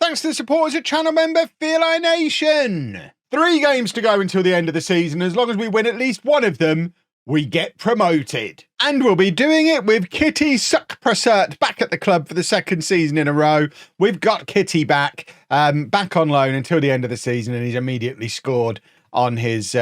Thanks to the supporters at channel member Feline Nation. 3 games to go until the end of the season. As long as we win at least one of them, we get promoted. And we'll be doing it with Kitty Suckprasert back at the club for the 2nd season in a row. We've got Kitty back on loan until the end of the season, and he's immediately scored on his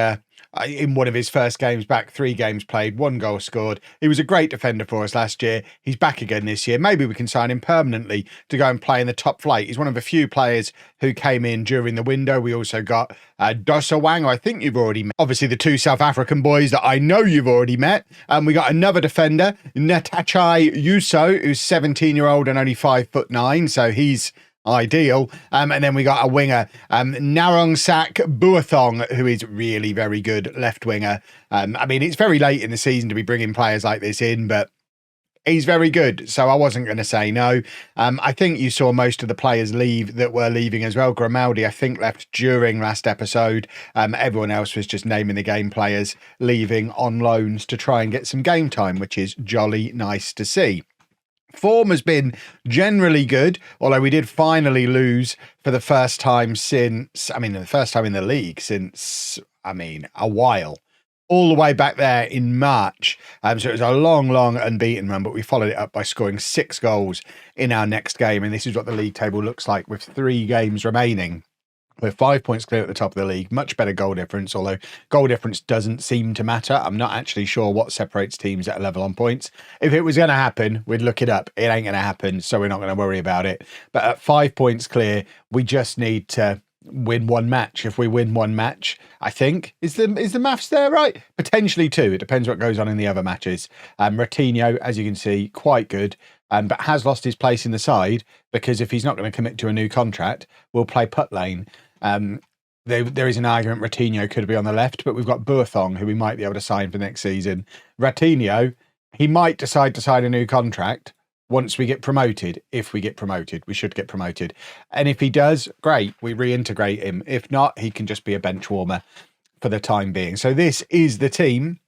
in one of his first games back. 3 games played, 1 goal scored. He was a great defender for us last year. He's back again this year. Maybe we can sign him permanently to go and play in the top flight. He's one of a few players who came in during the window. We also got Dosawang, who I think you've already met. Obviously, the 2 South African boys that I know you've already met. We got another defender, Natachai Yuso, who's 17-year-old and only 5'9", so he's ideal. And then we got a winger, Narongsak Buathong, who is really very good left winger. I mean, it's very late in the season to be bringing players like this in, but he's very good, so I wasn't going to say no. I think you saw most of the players leave that were leaving as well. Grimaldi, I think, left during last episode. Everyone else was just naming the game players leaving on loans to try and get some game time, which is jolly nice to see. Form has been generally good, although we did finally lose for the first time since, the first time in the league since, a while. All the way back there in March. So it was a long unbeaten run, but we followed it up by scoring 6 goals in our next game. And this is what the league table looks like with 3 games remaining. We're 5 points clear at the top of the league. Much better goal difference, although goal difference doesn't seem to matter. I'm not actually sure what separates teams at a level on points. If it was going to happen, we'd look it up. It ain't going to happen, so we're not going to worry about it. But at 5 points clear, we just need to win 1 match. If we win 1 match, I think, is the maths there right? Potentially 2. It depends what goes on in the other matches. Ratinho, as you can see, quite good. But has lost his place in the side because if he's not going to commit to a new contract, we'll play Putt Lane. There is an argument Ratinho could be on the left, but we've got Buathong, who we might be able to sign for next season. Ratinho, he might decide to sign a new contract once we get promoted. If we get promoted, we should get promoted. And if he does, great, we reintegrate him. If not, he can just be a bench warmer for the time being. So this is the team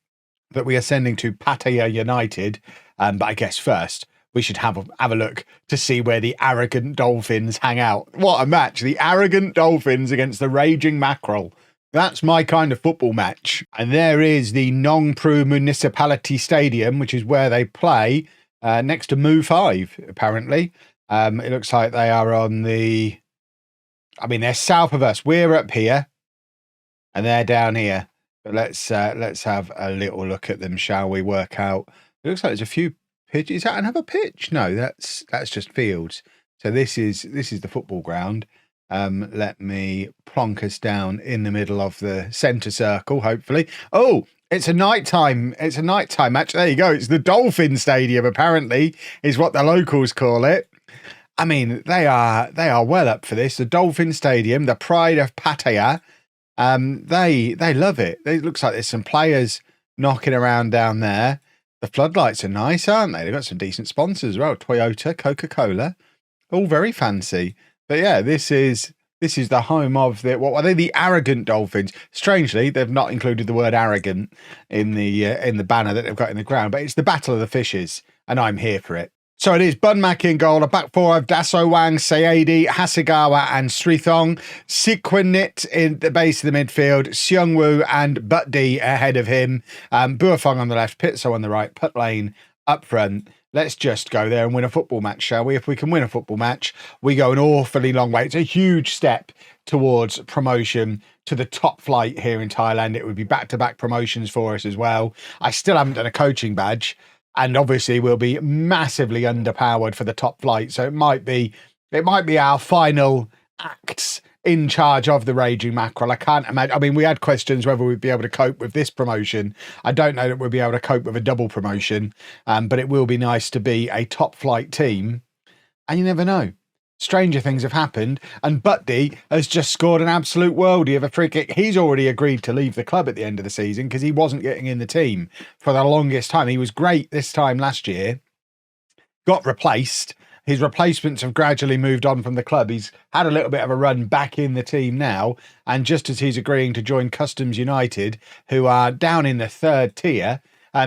that we are sending to Pattaya United. But I guess first, we should have a look to see where the Arrogant Dolphins hang out. What a match. The Arrogant Dolphins against the Raging Mackerel. That's my kind of football match. And there is the Nong Pru Municipality Stadium, which is where they play, next to Mu 5, apparently. It looks like they are on the... they're south of us. We're up here, and they're down here. But let's have a little look at them, shall we? Work out. It looks like there's a few... Is that another pitch? No, that's just fields. So this is the football ground. Let me plonk us down in the middle of the centre circle, hopefully. Oh, it's a nighttime match. There you go. It's the Dolphin Stadium, apparently, is what the locals call it. They are well up for this. The Dolphin Stadium, the pride of Pattaya. They love it. It looks like there's some players knocking around down there. The floodlights are nice, aren't they? They've got some decent sponsors as well. Toyota, Coca-Cola, all very fancy. But yeah, this is the home of what are they? The Arrogant Dolphins. Strangely, they've not included the word arrogant in the banner that they've got in the ground. But it's the Battle of the Fishes, and I'm here for it. So it is Bunmak in goal, a back 4 of Dasowang, Sayedi, Hasegawa and Srithong, Sikwinit in the base of the midfield, Seungwoo and Butdi ahead of him, Buathong on the left, Pitso on the right, Putt Lane up front. Let's just go there and win a football match, shall we? If we can win a football match, we go an awfully long way. It's a huge step towards promotion to the top flight here in Thailand. It would be back-to-back promotions for us as well. I still haven't done a coaching badge. And obviously we'll be massively underpowered for the top flight. So it might be our final acts in charge of the Raging Mackerel. I can't imagine. We had questions whether we'd be able to cope with this promotion. I don't know that we'll be able to cope with a double promotion. But it will be nice to be a top flight team. And you never know. Stranger things have happened, and Butdi has just scored an absolute worldie of a free kick. He's already agreed to leave the club at the end of the season because he wasn't getting in the team for the longest time. He was great this time last year, got replaced. His replacements have gradually moved on from the club. He's had a little bit of a run back in the team now, and just as he's agreeing to join Customs United, who are down in the 3rd tier,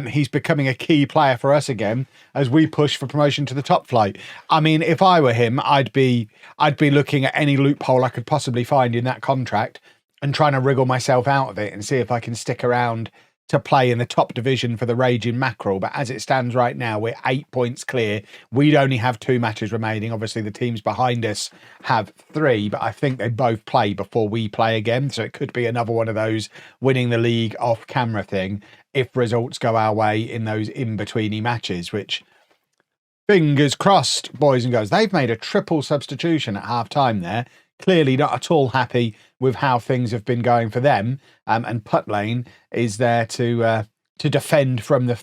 he's becoming a key player for us again as we push for promotion to the top flight. I mean, if I were him, I'd be looking at any loophole I could possibly find in that contract and trying to wriggle myself out of it and see if I can stick around to play in the top division for the Raging Mackerel. But as it stands right now, we're 8 points clear. We'd only have 2 matches remaining. Obviously, the teams behind us have 3, but I think they both play before we play again. So it could be another one of those winning the league off camera thing if results go our way in those in-betweeny matches, which fingers crossed, boys and girls. They've made a triple substitution at half-time there. Clearly not at all happy with how things have been going for them. And Putt Lane is there to defend from the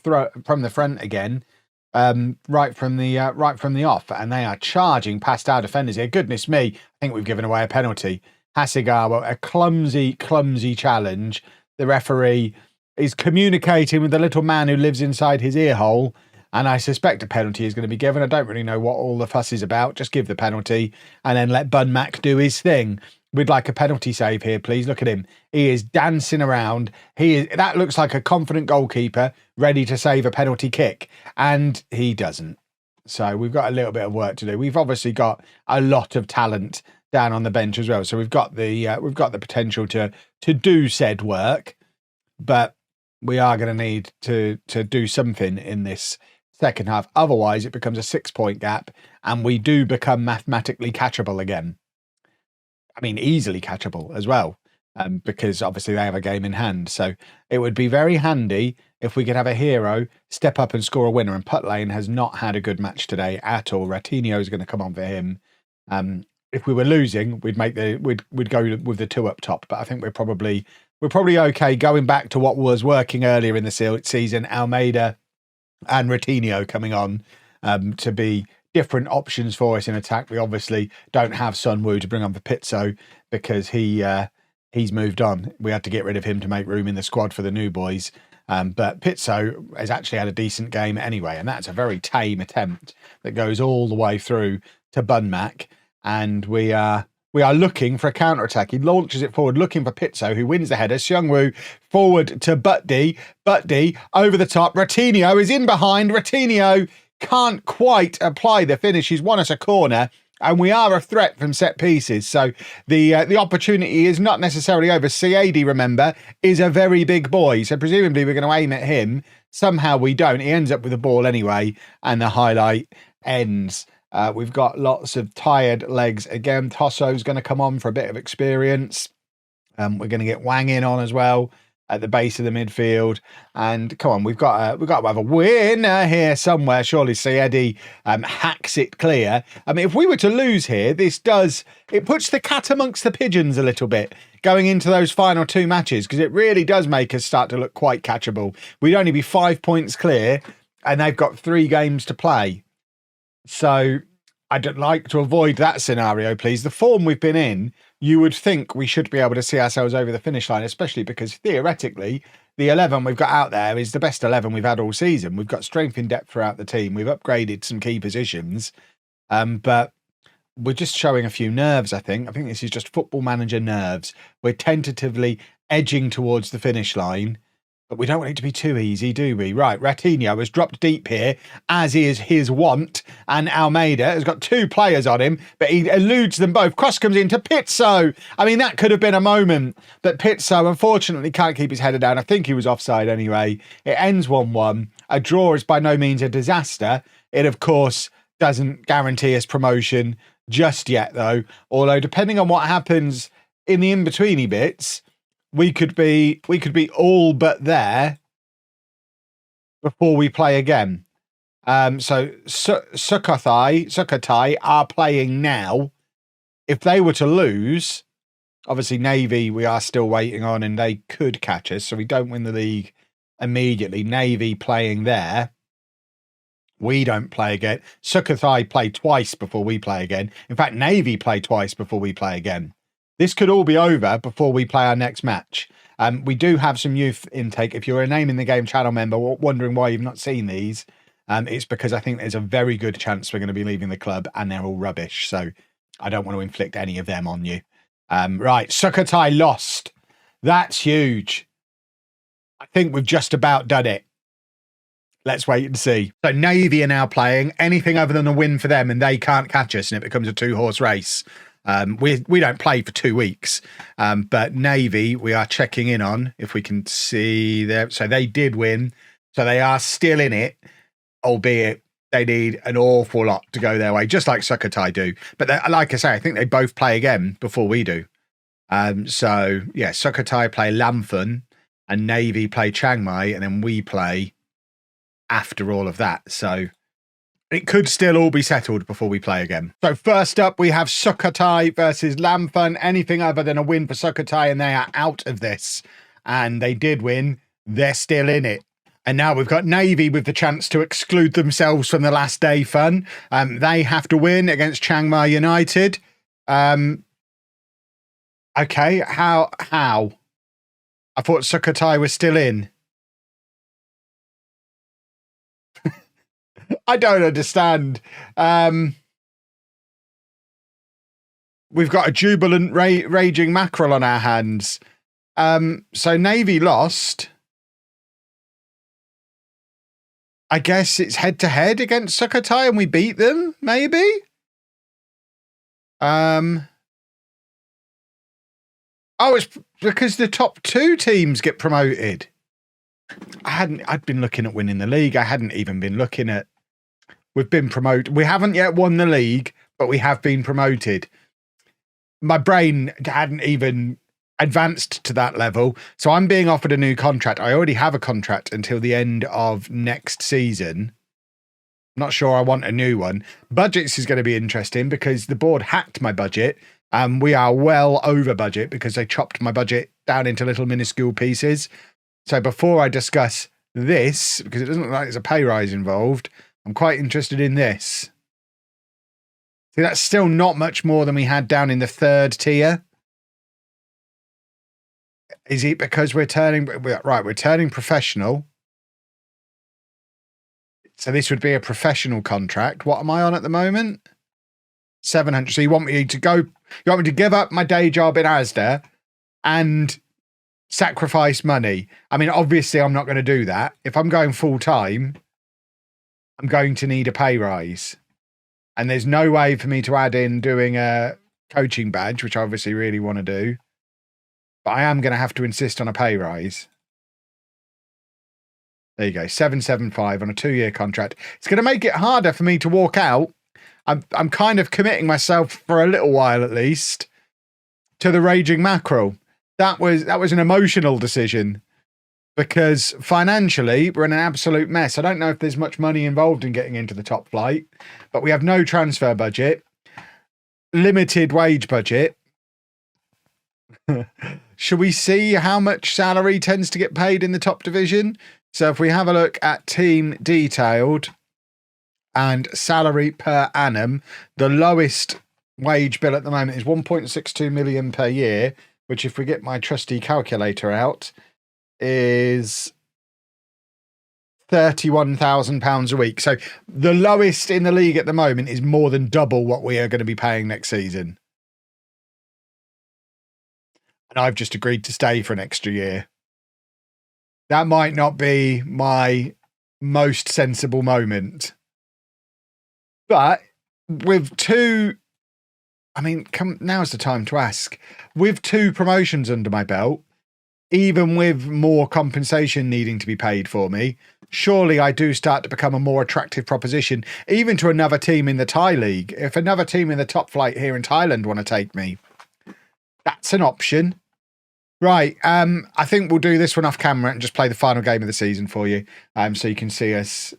front again, right from the off. And they are charging past our defenders here. Goodness me, I think we've given away a penalty. Hasegawa, a clumsy challenge. The referee is communicating with the little man who lives inside his ear hole. And I suspect a penalty is going to be given. I don't really know what all the fuss is about. Just give the penalty and then let Bun Mac do his thing. We'd like a penalty save here, please. Look at him. He is dancing around. That looks like a confident goalkeeper ready to save a penalty kick. And he doesn't. So we've got a little bit of work to do. We've obviously got a lot of talent down on the bench as well. So we've got the potential to do said work. But we are going to need to do something in this second half. Otherwise, it becomes a 6-point gap and we do become mathematically catchable again. I mean, easily catchable as well, because obviously they have a game in hand. So it would be very handy if we could have a hero step up and score a winner. And Putt Lane has not had a good match today at all. Ratinho is going to come on for him. If we were losing, we'd go with the 2 up top. But I think we're probably okay going back to what was working earlier in the season. Almeida and Ratinho coming on to be different options for us in attack. We obviously don't have Sun Woo to bring on for Pizzo because he's moved on. We had to get rid of him to make room in the squad for the new boys. But Pizzo has actually had a decent game anyway, and that's a very tame attempt that goes all the way through to Bun Mac. And we are looking for a counter-attack. He launches it forward, looking for Pizzo, who wins the header. Seungwoo forward to Butt-D. Butt-D over the top. Ratinho is in behind. Ratinho can't quite apply the finish. He's won us a corner, and we are a threat from set pieces. So the opportunity is not necessarily over. Siadi, remember, is a very big boy. So presumably we're going to aim at him. Somehow we don't. He ends up with the ball anyway, and the highlight ends. We've got lots of tired legs again. Tosso's going to come on for a bit of experience. We're going to get Wang in on as well at the base of the midfield. And come on, we've got to have a winner here somewhere. Surely Siedi hacks it clear. I mean, if we were to lose here, it puts the cat amongst the pigeons a little bit going into those final 2 matches, because it really does make us start to look quite catchable. We'd only be 5 points clear, and they've got 3 games to play. So I'd like to avoid that scenario, please. The form we've been in, you would think we should be able to see ourselves over the finish line, especially because theoretically, the 11 we've got out there is the best 11 we've had all season. We've got strength in depth throughout the team. We've upgraded some key positions, but we're just showing a few nerves, I think. I think this is just football manager nerves. We're tentatively edging towards the finish line. But we don't want it to be too easy, do we? Right, Ratinho has dropped deep here, as is his want, and Almeida has got 2 players on him, but he eludes them both. Cross comes into Pizzo. I mean, that could have been a moment, but Pizzo, unfortunately, can't keep his header down. I think he was offside anyway. It ends 1-1. A draw is by no means a disaster. It, of course, doesn't guarantee us promotion just yet, though. Although, depending on what happens in the in-betweeny bits, we could be all but there before we play again. So Sukhothai are playing now. If they were to lose, obviously Navy we are still waiting on, and they could catch us. So we don't win the league immediately. Navy playing there. We don't play again. Sukhothai play twice before we play again. In fact, Navy play twice before we play again. This could all be over before we play our next match. We do have some youth intake. If you're a Name in the Game channel member wondering why you've not seen these, it's because I think there's a very good chance we're going to be leaving the club and they're all rubbish. So I don't want to inflict any of them on you. Right, Sukhothai lost. That's huge. I think we've just about done it. Let's wait and see. So Navy are now playing. Anything other than a win for them and they can't catch us and it becomes a 2-horse race. We don't play for 2 weeks, but Navy we are checking in on if we can see there. So they did win. So they are still in it, albeit they need an awful lot to go their way, just like Sukhothai do. But like I say, I think they both play again before we do. So yeah, Sukhothai play Lamphun and Navy play Chiang Mai, and then we play after all of that. So it could still all be settled before we play again. So first up, we have Sukhothai versus Lamphun. Anything other than a win for Sukhothai, and they are out of this. And they did win. They're still in it. And now we've got Navy with the chance to exclude themselves from the last day fun. They have to win against Chiang Mai United. Okay, how? I thought Sukhothai was still in. I don't understand. We've got a jubilant Raging Mackerel on our hands. So Navy lost. I guess it's head-to-head against Sukhothai and we beat them, maybe? Oh, it's because the top 2 teams get promoted. I'd been looking at winning the league. I hadn't even been looking at... We've been promoted. We haven't yet won the league, but we have been promoted. My brain hadn't even advanced to that level. So I'm being offered a new contract. I already have a contract until the end of next season. I'm not sure I want a new one. Budgets is going to be interesting because the board hacked my budget. We are well over budget because they chopped my budget down into little minuscule pieces. So before I discuss this, because it doesn't look like there's a pay rise involved, I'm quite interested in this. See, that's still not much more than we had down in the 3rd tier. Is it because we're turning... Right, we're turning professional. So this would be a professional contract. What am I on at the moment? 700. So you want me to go... You want me to give up my day job in Asda and sacrifice money? I mean, obviously, I'm not going to do that. If I'm going full-time, I'm going to need a pay rise. And there's no way for me to add in doing a coaching badge, which I obviously really want to do. But I am going to have to insist on a pay rise. There you go, 775 on a 2-year contract. It's going to make it harder for me to walk out. I'm kind of committing myself for a little while at least to the Raging Mackerel. That was an emotional decision because financially we're in an absolute mess. I don't know if there's much money involved in getting into the top flight, but we have no transfer budget, limited wage budget. Should we see how much salary tends to get paid in the top division? So if we have a look at team detailed and salary per annum, the lowest wage bill at the moment is 1.62 million per year, which if we get my trusty calculator out is £31,000 a week. So the lowest in the league at the moment is more than double what we are going to be paying next season. And I've just agreed to stay for an extra year. That might not be my most sensible moment. But with two, I mean, now's the time to ask. With 2 promotions under my belt, even with more compensation needing to be paid for me, surely I do start to become a more attractive proposition, even to another team in the Thai league. If another team in the top flight here in Thailand want to take me, that's an option. Right, I think we'll do this one off camera and just play the final game of the season for you, so you can see us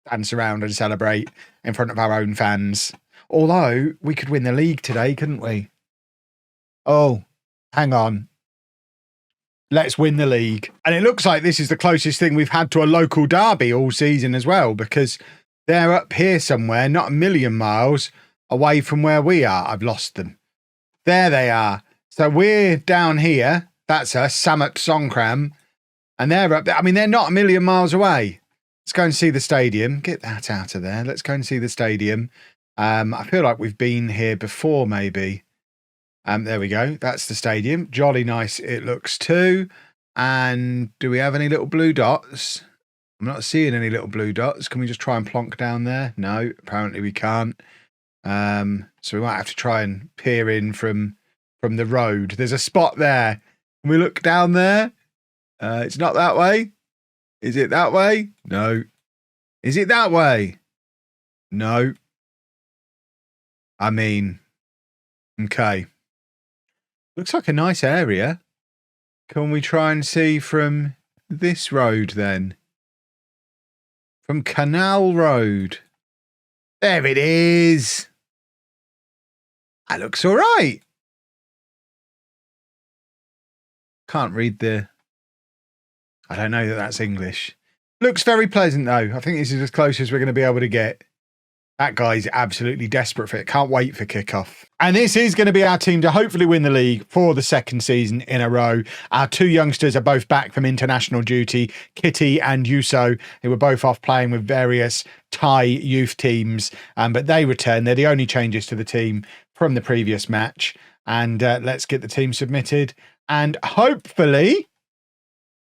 dance around and celebrate in front of our own fans. Although, we could win the league today, couldn't we? Oh, hang on. Let's win the league. And it looks like this is the closest thing we've had to a local derby all season as well, because they're up here somewhere, not a million miles away from where we are. I've lost them. There they are. So we're down here. That's us, Samut Songkram. And they're up there. I mean, they're not a million miles away. Let's go and see the stadium. Get that out of there. Let's go and see the stadium. I feel like we've been here before, maybe. There we go. That's the stadium. Jolly nice it looks too. And do we have any little blue dots? I'm not seeing any little blue dots. Can we just try and plonk down there? No, apparently we can't. So we might have to try and peer in from the road. There's a spot there. Can we look down there? It's not that way. Is it that way? No. Is it that way? No. I mean, okay. Looks like a nice area. Can we try and see from this road then? From Canal Road. There it is. That looks all right. Can't read the... I don't know that that's English. Looks very pleasant, though. I think this is as close as we're going to be able to get. That guy's absolutely desperate for it. Can't wait for kickoff. And this is going to be our team to hopefully win the league for the second season in a row. Our two youngsters are both back from international duty, Kitty and Yuso, who were both off playing with various Thai youth teams. But they return. They're the only changes to the team from the previous match. And let's get the team submitted. And hopefully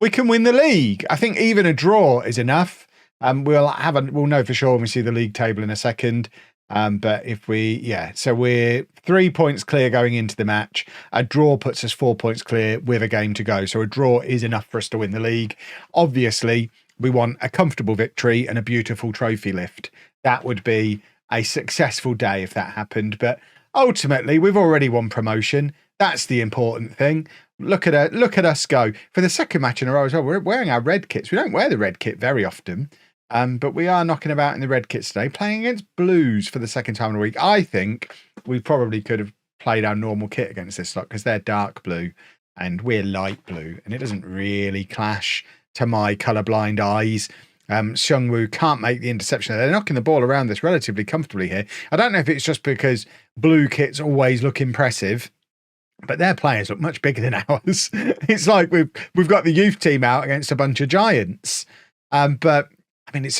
we can win the league. I think even a draw is enough. We'll know for sure when we see the league table in a second. But if so we're 3 points clear going into the match. A draw puts us 4 points clear with a game to go. So a draw is enough for us to win the league. Obviously, we want a comfortable victory and a beautiful trophy lift. That would be a successful day if that happened. But ultimately, we've already won promotion. That's the important thing. Look at us go. For the second match in a row as well, we're wearing our red kits. We don't wear the red kit very often. But we are knocking about in the red kits today, playing against Blues for the second time in a week. I think we probably could have played our normal kit against this lot because they're dark blue and we're light blue, and it doesn't really clash to my colourblind eyes. Seungwoo can't make the interception. They're knocking the ball around this relatively comfortably here. I don't know if it's just because blue kits always look impressive, but their players look much bigger than ours. It's like we've got the youth team out against a bunch of giants. But I mean,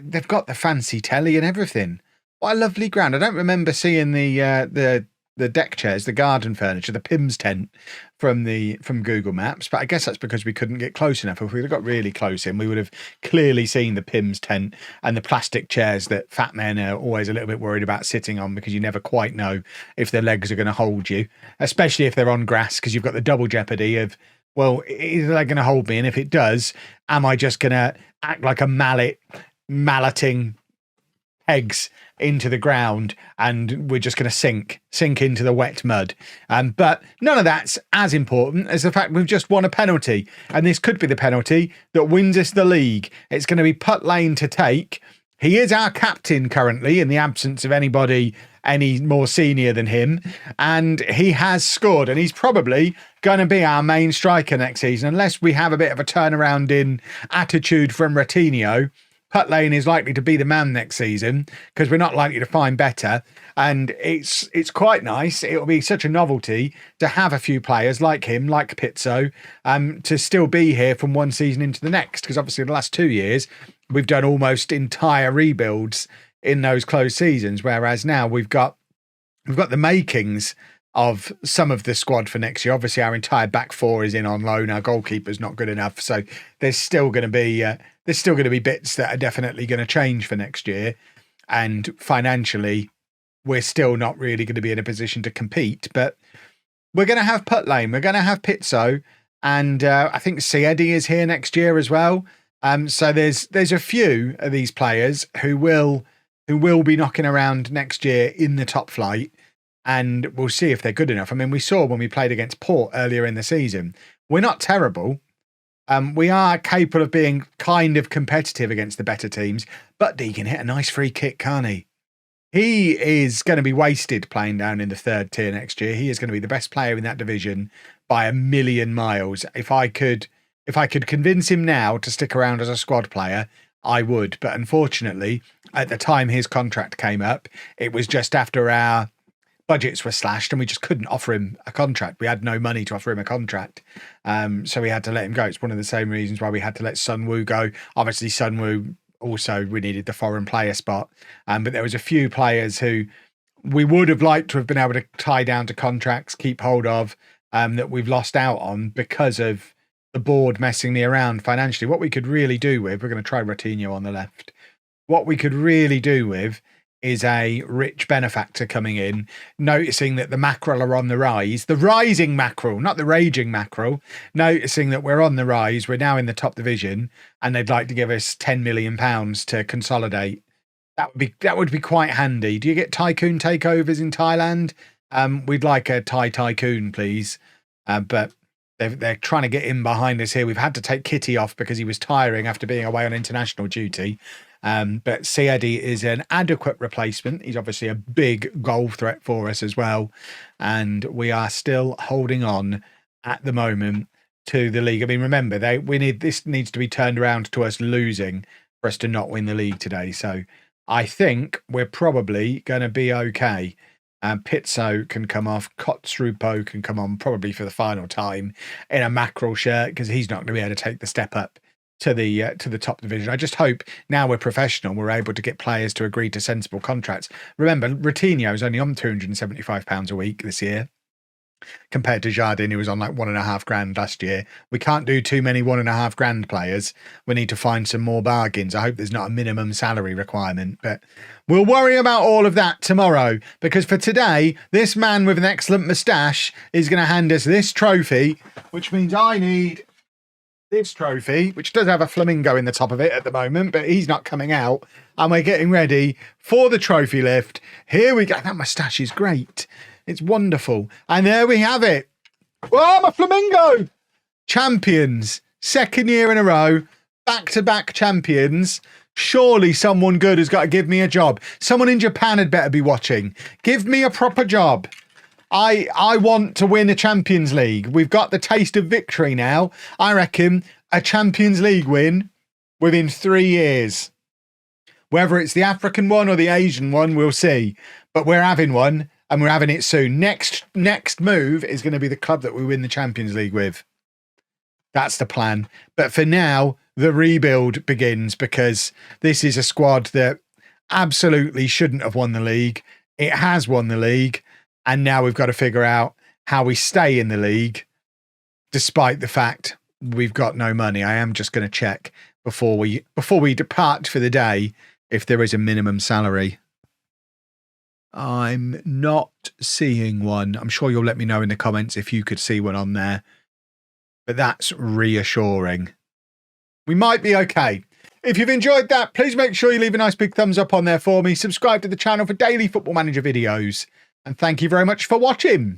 they've got the fancy telly and everything. What a lovely ground. I don't remember seeing the deck chairs, the garden furniture, the Pim's tent from Google Maps, but I guess that's because we couldn't get close enough. If we'd have got really close in, we would have clearly seen the Pim's tent and the plastic chairs that fat men are always a little bit worried about sitting on because you never quite know if their legs are going to hold you, especially if they're on grass, because you've got the double jeopardy of, well, is that going to hold me? And if it does, am I just going to act like a malleting pegs into the ground and we're just going to sink into the wet mud? But none of that's as important as the fact we've just won a penalty. And this could be the penalty that wins us the league. It's going to be Putt Lane to take. He is our captain currently in the absence of anybody any more senior than him, and he has scored, and he's probably going to be our main striker next season unless we have a bit of a turnaround in attitude from Ratinho. Putt Lane is likely to be the man next season because we're not likely to find better, and it's quite nice. It'll be such a novelty to have a few players like him, like Pizzo, to still be here from one season into the next, because obviously the last 2 years we've done almost entire rebuilds in those closed seasons, whereas now we've got the makings of some of the squad for next year. Obviously, our entire back four is in on loan. Our goalkeeper's not good enough, so there's still going to be bits that are definitely going to change for next year. And financially, we're still not really going to be in a position to compete. But we're going to have Putt Lane, we're going to have Pizzo, and I think Siedi is here next year as well. So there's a few of these players who will be knocking around next year in the top flight, and we'll see if they're good enough. I mean, we saw when we played against Port earlier in the season, we're not terrible. We are capable of being kind of competitive against the better teams, but he can hit a nice free kick, can't he? He is going to be wasted playing down in the third tier next year. He is going to be the best player in that division by a million miles. If I could convince him now to stick around as a squad player, I would. But unfortunately, at the time his contract came up, it was just after our budgets were slashed and we just couldn't offer him a contract. We had no money to offer him a contract. So we had to let him go. It's one of the same reasons why we had to let Sunwoo go. Obviously, Sunwoo also, we needed the foreign player spot. But there was a few players who we would have liked to have been able to tie down to contracts, keep hold of, that we've lost out on because of the board messing me around financially. What we could really do with, we're going to try Ratinho on the left. What we could really do with is a rich benefactor coming in, noticing that the mackerel are on the rise, the rising mackerel, not the raging mackerel, noticing that we're on the rise, we're now in the top division, and they'd like to give us £10 million to consolidate. That would be quite handy. Do you get tycoon takeovers in Thailand? We'd like a Thai tycoon, please. But they're trying to get in behind us here. We've had to take Kitty off because he was tiring after being away on international duty. But Siedi is an adequate replacement. He's obviously a big goal threat for us as well. And we are still holding on at the moment to the league. I mean, remember, this needs to be turned around to us losing for us to not win the league today. So I think we're probably going to be okay. Pizzo can come off. Kotsrupo can come on probably for the final time in a mackerel shirt because he's not going to be able to take the step up to the top division. I just hope now we're professional, we're able to get players to agree to sensible contracts. Remember, Ratinho is only on £275 a week this year, compared to Jardine, who was on like £1.5 last year. We can't do too many £1.5 players. We need to find some more bargains. I hope there's not a minimum salary requirement, but we'll worry about all of that tomorrow, because for today, this man with an excellent moustache is going to hand us this trophy, which means I need this trophy, which does have a flamingo in the top of it at the moment, but he's not coming out. And we're getting ready for the trophy lift. Here we go. That moustache is great. It's wonderful. And there we have it. Oh, my flamingo! Champions. Second year in a row. Back-to-back champions. Surely someone good has got to give me a job. Someone in Japan had better be watching. Give me a proper job. I want to win a Champions League. We've got the taste of victory now. I reckon a Champions League win within 3 years. Whether it's the African one or the Asian one, we'll see. But we're having one, and we're having it soon. Next move is going to be the club that we win the Champions League with. That's the plan. But for now, the rebuild begins, because this is a squad that absolutely shouldn't have won the league. It has won the league. And now we've got to figure out how we stay in the league, despite the fact we've got no money. I am just going to check before we depart for the day if there is a minimum salary. I'm not seeing one. I'm sure you'll let me know in the comments if you could see one on there. But that's reassuring. We might be okay. If you've enjoyed that, please make sure you leave a nice big thumbs up on there for me. Subscribe to the channel for daily Football Manager videos. And thank you very much for watching.